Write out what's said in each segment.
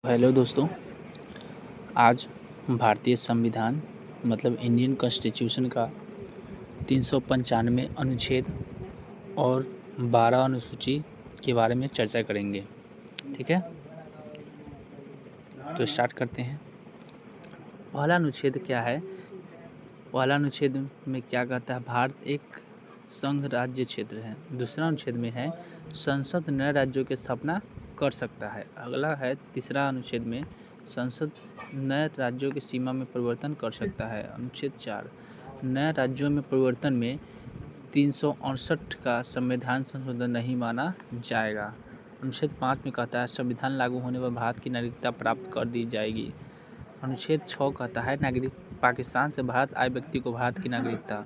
Hello दोस्तों। आज भारतीय संविधान मतलब इंडियन कॉन्स्टिट्यूशन का 395 अनुच्छेद और 12 अनुसूची के बारे में चर्चा करेंगे। ठीक है, तो स्टार्ट करते हैं। पहला अनुच्छेद क्या है? पहला अनुच्छेद में क्या कहता है? भारत एक संघ राज्य क्षेत्र है। दूसरा अनुच्छेद में है संसद नए राज्यों की स्थापना कर सकता है। अगला है तीसरा अनुच्छेद में संसद नए राज्यों की सीमा में परिवर्तन कर सकता है। अनुच्छेद 4 नए राज्यों में परिवर्तन में 368 का संविधान संशोधन नहीं माना जाएगा। अनुच्छेद 5 में कहता है संविधान लागू होने पर भारत की नागरिकता प्राप्त कर दी जाएगी। अनुच्छेद 6 कहता है नागरिक पाकिस्तान से भारत आए व्यक्ति को भारत की नागरिकता।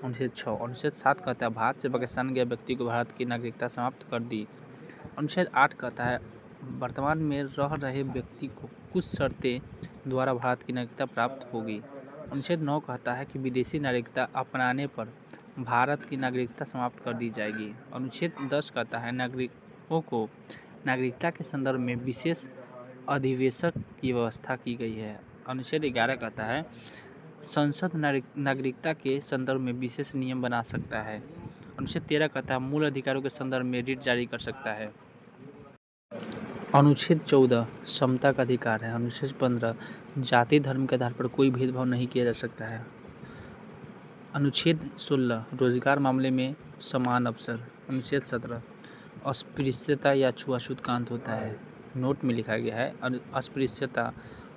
अनुच्छेद 6 अनुच्छेद 7 कहता है भारत से पाकिस्तान गए व्यक्ति को भारत की नागरिकता समाप्त कर दी। अनुच्छेद 8 कहता है वर्तमान में रह रहे व्यक्ति को कुछ शर्तें द्वारा भारत की नागरिकता प्राप्त होगी। अनुच्छेद 9 कहता है कि विदेशी नागरिकता अपनाने पर भारत की नागरिकता समाप्त कर दी जाएगी। अनुच्छेद 10 कहता है नागरिकों को नागरिकता के संदर्भ में विशेष अधिवेशक की व्यवस्था की गई है। अनुच्छेद 11 कहता है संसद नागरिकता के संदर्भ में विशेष नियम बना सकता है। अनुच्छेद 13 कहता है मूल अधिकारों के संदर्भ में रिट जारी कर सकता है। अनुच्छेद 14 समता का अधिकार है। अनुच्छेद 15 जाति धर्म के आधार पर कोई भेदभाव नहीं किया जा सकता है। अनुच्छेद 16 रोजगार मामले में समान अवसर। अनुच्छेद 17 अस्पृश्यता या छुआछूत का अंत होता है। नोट में लिखा गया है अस्पृश्यता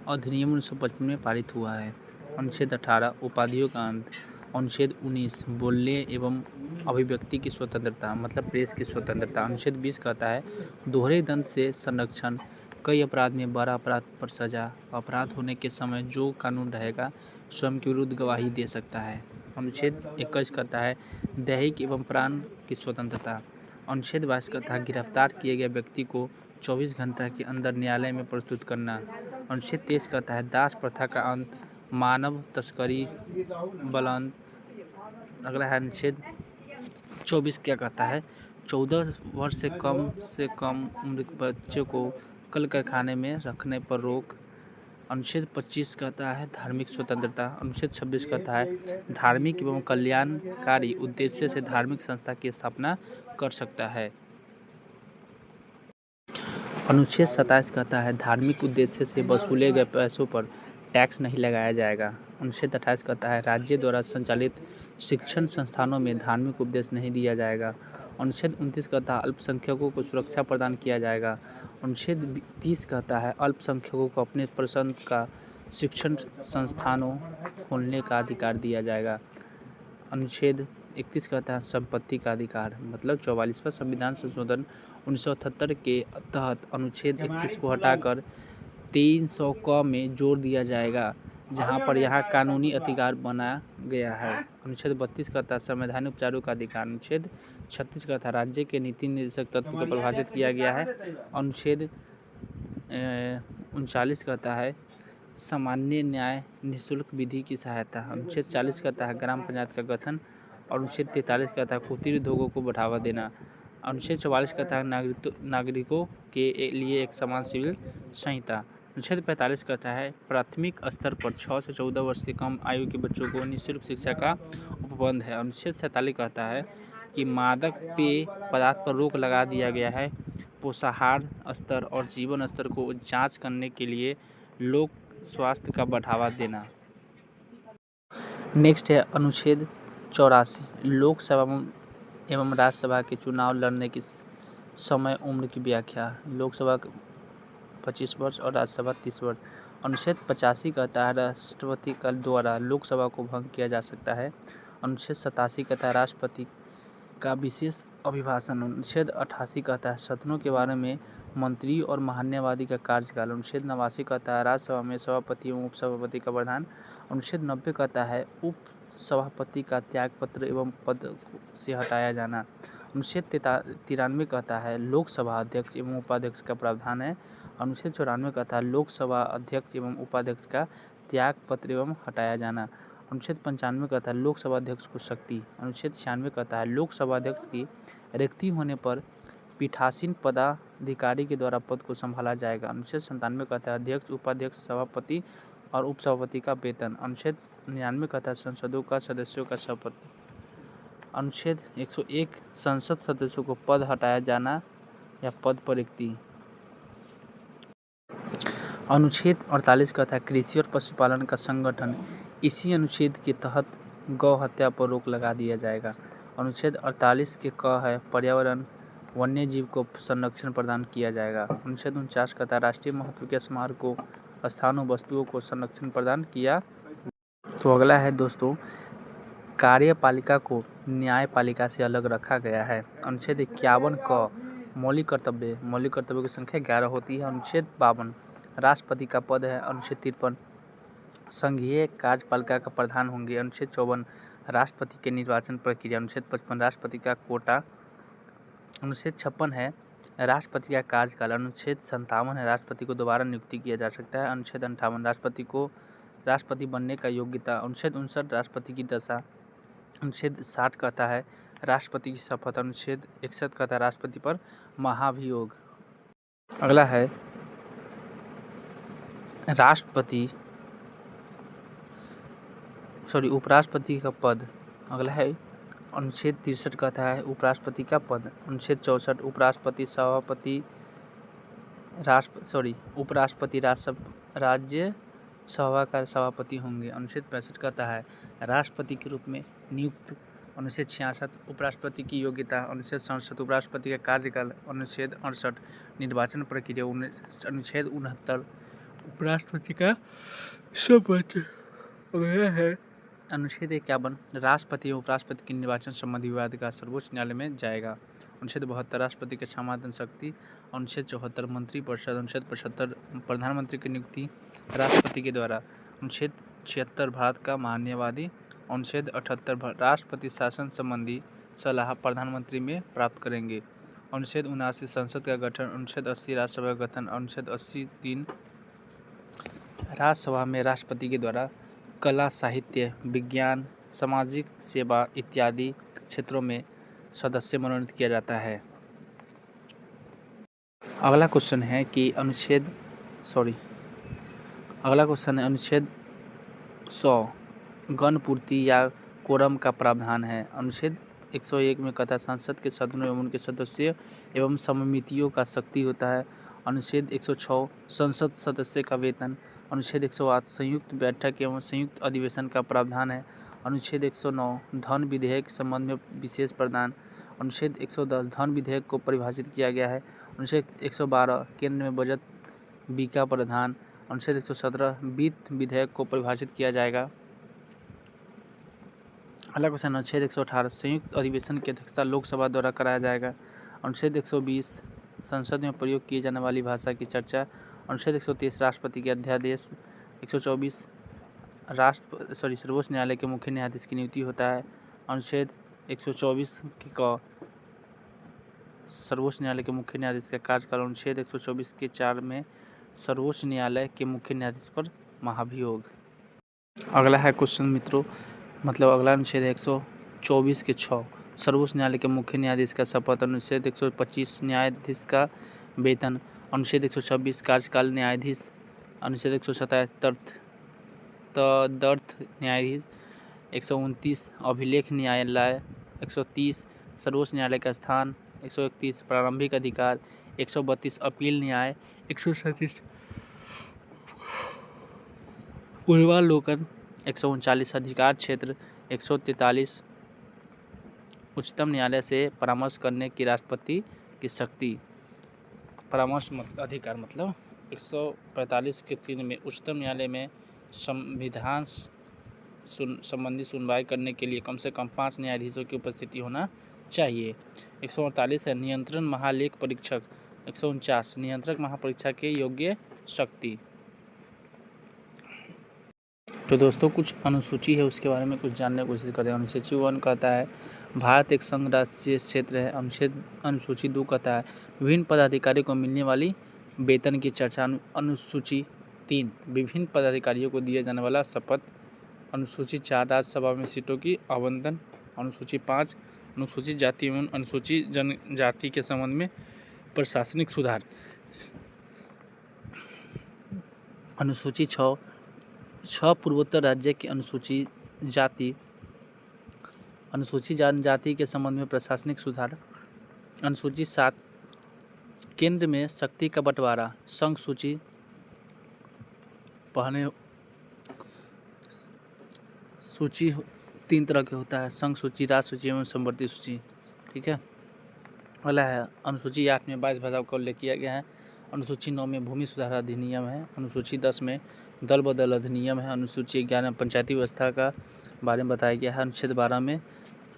अधिनियम 1955 में पारित हुआ है। अनुच्छेद 18 उपाधियों का अंत। अनुच्छेद 19 बोलने एवं अभिव्यक्ति की स्वतंत्रता मतलब प्रेस की स्वतंत्रता। अनुच्छेद 20 कहता है दोहरे दंड से संरक्षण। कई अपराध में बड़ा अपराध पर सजा। अपराध होने के समय जो कानून रहेगा स्वयं के विरुद्ध गवाही दे सकता है। अनुच्छेद 21 कहता है दैहिक एवं प्राण की स्वतंत्रता। अनुच्छेद 22 कहता है गिरफ्तार किए गए व्यक्ति को 24 घंटा के अंदर न्यायालय में प्रस्तुत करना। अनुच्छेद 23 कहता है दास प्रथा का अंत, मानव तस्करी बंद। अगला है अनुच्छेद 24 क्या कहता है 14 वर्ष से कम उम्र के बच्चों को कल कारखाने में रखने पर रोक। अनुच्छेद 25 कहता है धार्मिक स्वतंत्रता। अनुच्छेद 26 कहता है धार्मिक एवं कल्याणकारी उद्देश्य से धार्मिक संस्था की स्थापना कर सकता है। अनुच्छेद 27 कहता है धार्मिक उद्देश्य से वसूले गए पैसों पर टैक्स नहीं लगाया जाएगा। अनुच्छेद 28 कहता है राज्य द्वारा संचालित शिक्षण संस्थानों में धार्मिक उपदेश नहीं दिया जाएगा। अनुच्छेद 29 कहता है अल्पसंख्यकों को सुरक्षा प्रदान किया जाएगा। अनुच्छेद 30 कहता है अल्पसंख्यकों को अपने पसंद का शिक्षण संस्थानों खोलने का अधिकार दिया जाएगा। अनुच्छेद 31 कहता है संपत्ति का अधिकार मतलब 44वां संविधान संशोधन 1978 के तहत अनुच्छेद 31 को हटाकर 300 क में जोड़ दिया जाएगा जहां पर यहाँ कानूनी अधिकार बना गया है। अनुच्छेद 32 कहता है संवैधानिक उपचारों का अधिकार। अनुच्छेद 36 कहता है राज्य के नीति निर्देशक तत्व को परिभाषित किया गया है। अनुच्छेद 39 कहता है सामान्य न्याय निःशुल्क विधि की सहायता। अनुच्छेद 40 कहता है ग्राम पंचायत का गठन। अनुच्छेद 43 कहता है कुटीर उद्योगों को बढ़ावा देना। अनुच्छेद 44 कहता है नागरिकों के लिए एक समान सिविल संहिता। अनुच्छेद 45 कहता है प्राथमिक स्तर पर 6 से 14 वर्ष से कम आयु के बच्चों को निःशुल्क शिक्षा का उपबंध है। अनुच्छेद 47 कहता है कि मादक पेय पदार्थ पर रोक लगा दिया गया है। पोषाहार स्तर और जीवन स्तर को जांच करने के लिए लोक स्वास्थ्य का बढ़ावा देना। नेक्स्ट है अनुच्छेद 84 लोकसभा एवं राज्यसभा के चुनाव लड़ने की समय उम्र की व्याख्या। लोकसभा 25 वर्ष और राज्यसभा 30 वर्ष। अनुच्छेद 85 कहता है राष्ट्रपति का द्वारा लोकसभा को भंग किया जा सकता है। अनुच्छेद 87 कहता है राष्ट्रपति का विशेष अभिभाषण। अनुच्छेद 88 कहता है सदनों के बारे में मंत्री और महान्यायवादी का कार्यकाल। अनुच्छेद 89 कहता है राज्यसभा में सभापति एवं उपसभापति का प्रधान। अनुच्छेद 90 कहता है उप सभापति का त्यागपत्र एवं पद से हटाया जाना। अनुच्छेद 93 कहता है लोकसभा अध्यक्ष एवं उपाध्यक्ष का प्रावधान है। अनुच्छेद 94 कहता है लोकसभा अध्यक्ष एवं उपाध्यक्ष का त्यागपत्र एवं हटाया जाना। अनुच्छेद 95 कहता है लोकसभा अध्यक्ष को शक्ति। अनुच्छेद 96 कहता है लोकसभा अध्यक्ष की रिक्ति होने पर पीठासीन पदाधिकारी के द्वारा पद को संभाला जाएगा। अनुच्छेद 97 कहता है अध्यक्ष, उपाध्यक्ष, सभापति और उपसभापति का वेतन। अनुच्छेद 99 कहता है संसदों का सदस्यों का शपथ। अनुच्छेद 101 संसद सदस्यों को पद हटाया जाना या पद पर रिक्ति। अनुच्छेद 48 कहता है कृषि और पशुपालन का संगठन। इसी अनुच्छेद के तहत गौ हत्या पर रोक लगा दिया जाएगा। अनुच्छेद 48 के क है पर्यावरण वन्य जीव को संरक्षण प्रदान किया जाएगा। अनुच्छेद 49 कहता है राष्ट्रीय महत्व के स्मारकों, स्थानों, वस्तुओं को संरक्षण प्रदान किया। तो अगला है दोस्तों, कार्यपालिका को न्यायपालिका से अलग रखा गया है। अनुच्छेद 51 क मौलिक कर्तव्यों की संख्या 11 होती है। अनुच्छेद 52 राष्ट्रपति का पद है। अनुच्छेद 53 संघीय कार्यपालिका का प्रधान होंगे। अनुच्छेद 54 राष्ट्रपति के निर्वाचन प्रक्रिया। अनुच्छेद 55 राष्ट्रपति का कोटा। अनुच्छेद 56 है राष्ट्रपति का कार्यकाल। अनुच्छेद 57 है राष्ट्रपति को दोबारा नियुक्ति किया जा सकता है। अनुच्छेद 58 राष्ट्रपति को राष्ट्रपति बनने का योग्यता। अनुच्छेद 59 राष्ट्रपति की दशा। अनुच्छेद 60 कहता है राष्ट्रपति की शपथ। अनुच्छेद 61 कहता है राष्ट्रपति पर महाभियोग। अगला है उपराष्ट्रपति का पद। अगला है अनुच्छेद 63 कहता है उपराष्ट्रपति का पद। अनुच्छेद 64 उपराष्ट्रपति राज्यसभा का सभापति होंगे। अनुच्छेद 65 कहता है राष्ट्रपति के रूप में नियुक्त। अनुच्छेद 66 उपराष्ट्रपति की योग्यता। अनुच्छेद 67 उपराष्ट्रपति का कार्यकाल। अनुच्छेद 68 निर्वाचन प्रक्रिया। अनुच्छेद 69 उपराष्ट्रपति का शपथ। है अनुच्छेद 51 राष्ट्रपति और उपराष्ट्रपति के निर्वाचन संबंधी विवाद का सर्वोच्च न्यायालय में जाएगा। अनुच्छेद 72 राष्ट्रपति के क्षमादान शक्ति। अनुच्छेद 74 मंत्रिपरिषद। अनुच्छेद 75 प्रधानमंत्री की नियुक्ति राष्ट्रपति के द्वारा। अनुच्छेद 76 भारत का महान्यायवादी। अनुच्छेद 78 राष्ट्रपति शासन संबंधी सलाह प्रधानमंत्री में प्राप्त करेंगे। अनुच्छेद 79 संसद का गठन। अनुच्छेद 80 राज्यसभा का गठन। अनुच्छेद 83 राज्यसभा में राष्ट्रपति के द्वारा कला, साहित्य, विज्ञान, सामाजिक सेवा इत्यादि क्षेत्रों में सदस्य मनोनीत किया जाता है। अगला क्वेश्चन है अनुच्छेद 100 गणपूर्ति या कोरम का प्रावधान है। अनुच्छेद 101 में कहता है संसद के सदनों एवं उनके सदस्य एवं समितियों का शक्ति होता है। अनुच्छेद 106 संसद सदस्य का वेतन। अनुच्छेद 108 संयुक्त बैठक एवं संयुक्त अधिवेशन का प्रावधान है। अनुच्छेद 109 धन विधेयक संबंध में विशेष प्रावधान। अनुच्छेद 110 धन विधेयक को परिभाषित किया गया है। अनुच्छेद 112 केंद्र में बजट का प्रावधान। अनुच्छेद 117 वित्त विधेयक को परिभाषित किया जाएगा। अगला क्वेश्चन अनुच्छेद 118 संयुक्त अधिवेशन की अध्यक्षता लोकसभा द्वारा कराया जाएगा। अनुच्छेद 120 संसद में प्रयोग की जाने वाली भाषा की चर्चा। अनुच्छेद 123 राष्ट्रपति के अध्यादेश। 124 सर्वोच्च न्यायालय के मुख्य न्यायाधीश की नियुक्ति होता है। अनुच्छेद 124 का सर्वोच्च न्यायालय के मुख्य न्यायाधीश का कार्यकाल। अनुच्छेद 124 के 4 में सर्वोच्च न्यायालय के मुख्य न्यायाधीश पर महाभियोग। अगला है क्वेश्चन मित्रों, अगला अनुच्छेद 124 के 6 सर्वोच्च न्यायालय के मुख्य न्यायाधीश का शपथ। अनुच्छेद 125 न्यायाधीश का वेतन। अनुच्छेद 126 कार्यकाल न्यायाधीश। अनुच्छेद 127 तदर्थ न्यायाधीश। 129 अभिलेख न्यायालय। 130 सर्वोच्च न्यायालय का स्थान। 131 प्रारंभिक अधिकार। 132 अपील न्याय। 137 पूर्वावलोकन। 139 अधिकार क्षेत्र। 143 उच्चतम न्यायालय से परामर्श करने की राष्ट्रपति की शक्ति। परामर्श अधिकार 145 के 3 में उच्चतम न्यायालय में संविधान संबंधी सुनवाई करने के लिए कम से कम 5 न्यायाधीशों की उपस्थिति होना चाहिए। 148 है नियंत्रण महालेख परीक्षक। 149 नियंत्रक महापरीक्षा के योग्य शक्ति। तो दोस्तों कुछ अनुसूची है उसके बारे में कुछ जानने की कोशिश करें। अनुसूची 1 कहता है भारत एक संघ राष्ट्रीय क्षेत्र है। अनुसूची 2 कहता है विभिन्न पदाधिकारियों को मिलने वाली वेतन की चर्चा। अनुसूची 3 विभिन्न पदाधिकारियों को दिया जाने वाला शपथ। अनुसूची 4 राज्यसभा में सीटों की आवंटन। अनुसूची 5 अनुसूचित जाति एवं अनुसूचित जनजाति के संबंध में प्रशासनिक सुधार। अनुसूची 6 पूर्वोत्तर राज्य के अनुसूचित जनजाति के संबंध में प्रशासनिक सुधार। अनुसूची 7 केंद्र में शक्ति का बंटवारा। संघ सूची पहले सूची 3 तरह के होता है, संघ सूची, राज्य सूची एवं समवर्ती सूची। ठीक है। अगला है अनुसूची 8 में 22 भाषाओं का उल्लेख किया गया है। अनुसूची 9 में भूमि सुधार अधिनियम है। अनुसूची 10 में दल बदल अधिनियम है। अनुसूची 11 में पंचायती व्यवस्था का बारे में बताया गया है। अनुच्छेद 12 में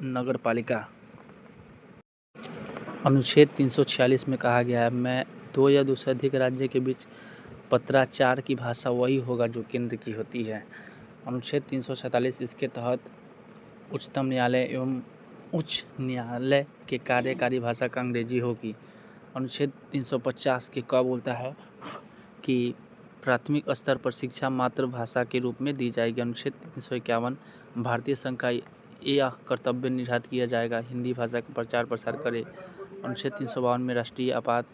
नगर पालिका। अनुच्छेद 346 में कहा गया है मैं 2 या 2 से अधिक राज्य के बीच पत्राचार की भाषा वही होगा जो केंद्र की होती है। अनुच्छेद 347 इसके तहत उच्चतम न्यायालय एवं उच्च न्यायालय के कार्यकारी भाषा का अंग्रेजी होगी। अनुच्छेद 350 के क बोलता है कि प्राथमिक स्तर पर शिक्षा मातृभाषा के रूप में दी जाएगी। अनुच्छेद 351 भारतीय संघ का यह कर्तव्य निर्धारित किया जाएगा हिंदी भाषा का प्रचार प्रसार करे। अनुच्छेद 352 में राष्ट्रीय आपात।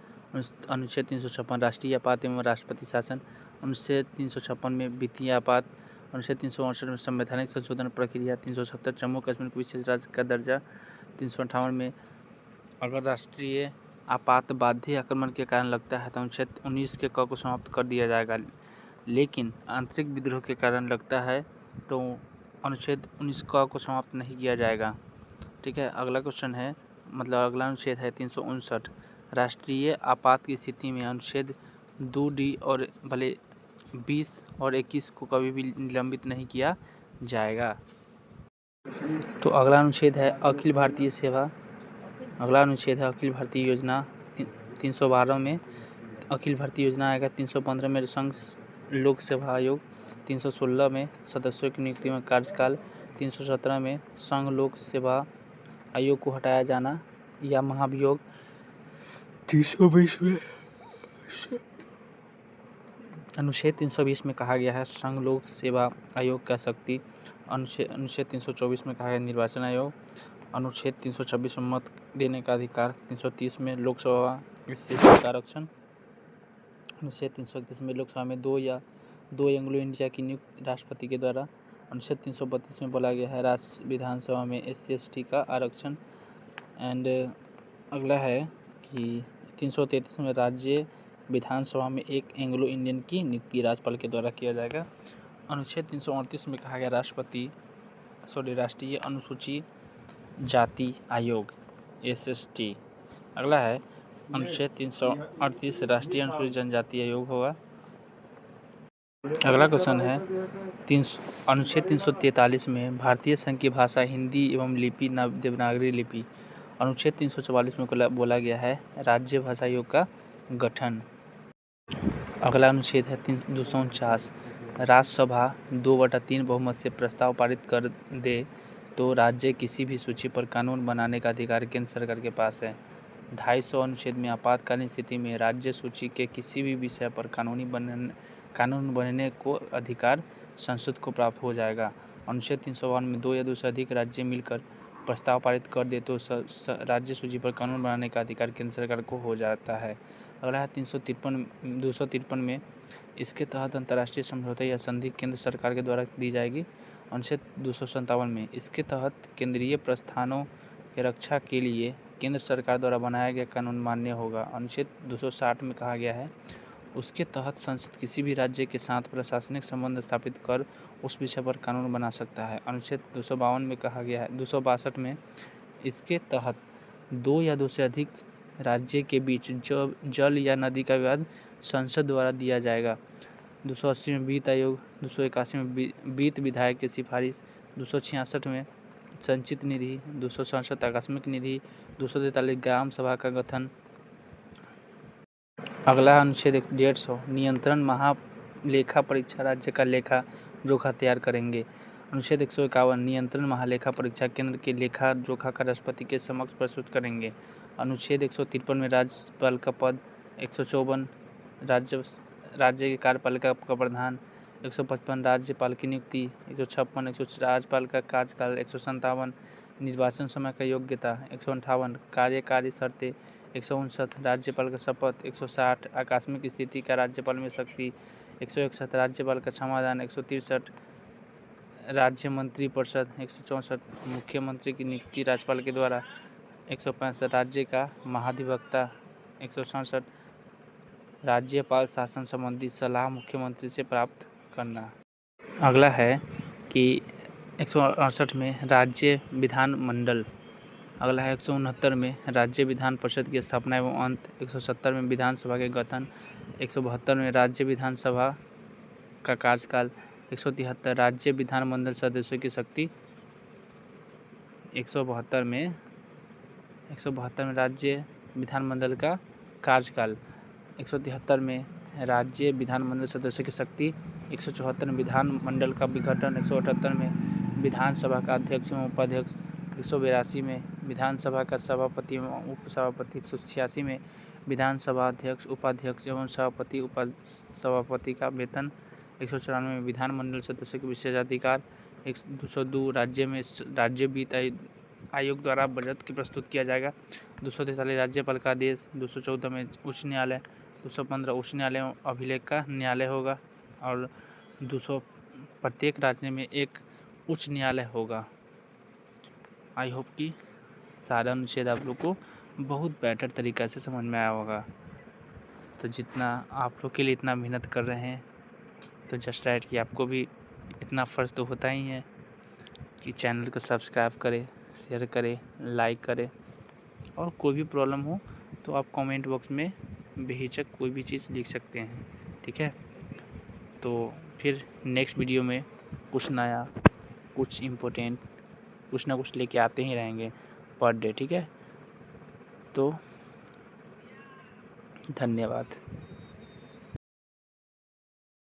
अनुच्छेद 356 राष्ट्रीय आपात एवं राष्ट्रपति शासन। अनुच्छेद 356 में वित्तीय आपात। अनुच्छेद 368 में संवैधानिक संशोधन प्रक्रिया। 370 जम्मू कश्मीर को विशेष राज्य का दर्जा। 358 में अगर राष्ट्रीय आपात बाध्य आक्रमण के कारण लगता है तो अनुच्छेद 19 के क को समाप्त कर दिया जाएगा, लेकिन आंतरिक विद्रोह के कारण लगता है तो अनुच्छेद 19 क को समाप्त नहीं किया जाएगा। ठीक है। अगला क्वेश्चन है अगला अनुच्छेद है 359 राष्ट्रीय आपात की स्थिति में अनुच्छेद 2D और भले 20 और 21 को कभी भी निलंबित नहीं किया जाएगा। तो अगला अनुच्छेद है अखिल भारतीय सेवा। अगला अनुच्छेद है अखिल भारतीय योजना। 312 में अखिल भारतीय योजना आएगा। 315 में संघ लोक सेवा आयोग। 316 में सदस्यों की नियुक्ति में कार्यकाल। 317 में संघ लोक सेवा आयोग को हटाया जाना या महाभियोग। 320 में अनुच्छेद 320 में कहा गया है संघ लोक सेवा आयोग का शक्ति। अनुच्छेद 324 में कहा गया निर्वाचन आयोग। अनुच्छेद 326 में मत देने का अधिकार। 330 में लोकसभा का आरक्षण। अनुच्छेद 331 में लोकसभा में 2 एंग्लो इंडिया की नियुक्त राष्ट्रपति के द्वारा। अनुच्छेद 332 में बोला गया है राज्य विधानसभा में SC/ST का आरक्षण। एंड अगला है कि 333 में राज्य विधानसभा में 1 एंग्लो इंडियन की नियुक्ति राज्यपाल के द्वारा किया जाएगा। अनुच्छेद 338 में कहा गया राष्ट्रीय अनुसूची जाति आयोग SST। अगला है अनुच्छेद 338 राष्ट्रीय अनुसूचित जनजाति आयोग होगा। अगला क्वेश्चन है अनुच्छेद 343 में भारतीय संघ की भाषा हिंदी एवं लिपि देवनागरी लिपि। अनुच्छेद 344 में बोला गया है राज्य भाषा आयोग का गठन। अगला अनुच्छेद है 249 राज्यसभा 2/3 बहुमत से प्रस्ताव पारित कर दे तो राज्य किसी भी सूची पर कानून बनाने का अधिकार केंद्र सरकार के पास है। 250 अनुच्छेद में आपातकालीन स्थिति में राज्य सूची के किसी भी विषय पर कानून बनने को अधिकार संसद को प्राप्त हो जाएगा। अनुच्छेद 352 में 2 या 2 से अधिक राज्य मिलकर प्रस्ताव पारित कर दे तो राज्य सूची पर कानून बनाने का अधिकार केंद्र सरकार को हो जाता है। अगला है 253 में इसके तहत अंतर्राष्ट्रीय समझौते या संधि केंद्र सरकार के द्वारा दी जाएगी। अनुच्छेद 257 में इसके तहत केंद्रीय प्रस्थानों की रक्षा के लिए केंद्र सरकार द्वारा बनाया गया कानून मान्य होगा। अनुच्छेद 260 में कहा गया है उसके तहत संसद किसी भी राज्य के साथ प्रशासनिक संबंध स्थापित कर उस विषय पर कानून बना सकता है। अनुच्छेद 252 में कहा गया है 262 में इसके तहत 2 या 2 से अधिक राज्य के बीच जल या नदी का विवाद संसद द्वारा दिया जाएगा। 280 में वित्त आयोग। 281 में वित्त विधायक की सिफारिश। 266 में संचित निधि। 267 आकस्मिक निधि। 243 ग्राम सभा का गठन। अगला अनुच्छेद 150 नियंत्रण महालेखा परीक्षा राज्य का लेखा जोखा तैयार करेंगे। अनुच्छेद 151 नियंत्रण महालेखा परीक्षा केंद्र के लेखा जोखा का राष्ट्रपति के समक्ष प्रस्तुत करेंगे। अनुच्छेद 153 में राज्यपाल का पद। 154 राज्य के कार्यपालिका का प्रधान। 155 राज्यपाल की नियुक्ति। 156 राज्यपाल का कार्यकाल। 157 निर्वाचन समय का योग्यता 158, कार्यकारी शर्तें 159, राज्यपाल का शपथ 160, आकस्मिक स्थिति का राज्यपाल में शक्ति 161, राज्यपाल का क्षमादान 163, राज्य मंत्री परिषद 164, मुख्यमंत्री की नियुक्ति राज्यपाल के द्वारा 165, राज्य का महाधिवक्ता 167, राज्यपाल शासन संबंधी सलाह मुख्यमंत्री से प्राप्त करना। अगला है कि 168 में राज्य विधानमंडल, अगला है 169 में राज्य विधान परिषद की स्थापना एवं अंत, 170 में विधानसभा के गठन, 172 में राज्य विधानसभा का कार्यकाल, 173 राज्य विधानमंडल सदस्यों की शक्ति, 172 में राज्य विधानमंडल का कार्यकाल, 173 में राज्य विधानमंडल सदस्यों की शक्ति, 174 में विधानमंडल का विघटन, 178 में विधानसभा का अध्यक्ष एवं उपाध्यक्ष, 182 में विधानसभा का सभापति एवं उपसभापति, 186 में विधानसभा अध्यक्ष, उपाध्यक्ष एवं सभापति उपसभापति का वेतन, 194 में विधानमंडल सदस्यों के विशेषाधिकार, 202 राज्य वित्त आयोग द्वारा बजट की प्रस्तुत किया जाएगा, 243 राज्यपाल का आदेश, 214 में उच्च न्यायालय, 215 उच्च न्यायालय एवं अभिलेख का न्यायालय होगा और 200 प्रत्येक राज्य में एक उच्च न्यायालय होगा। आई होप कि सारा अनुच्छेद आप लोग को बहुत बेटर तरीक़ा से समझ में आया होगा। तो जितना आप लोग के लिए इतना मेहनत कर रहे हैं तो जस्ट राइट कि आपको भी इतना फ़र्ज़ तो होता ही है कि चैनल को सब्सक्राइब करें, शेयर करें, लाइक करें और कोई भी प्रॉब्लम हो तो आप कमेंट बॉक्स में बेहिचक कोई भी चीज़ लिख सकते हैं, ठीक है। तो फिर नेक्स्ट वीडियो में कुछ नया, कुछ इम्पोर्टेंट, कुछ ना कुछ लेके आते ही रहेंगे पर डे, ठीक है। तो धन्यवाद।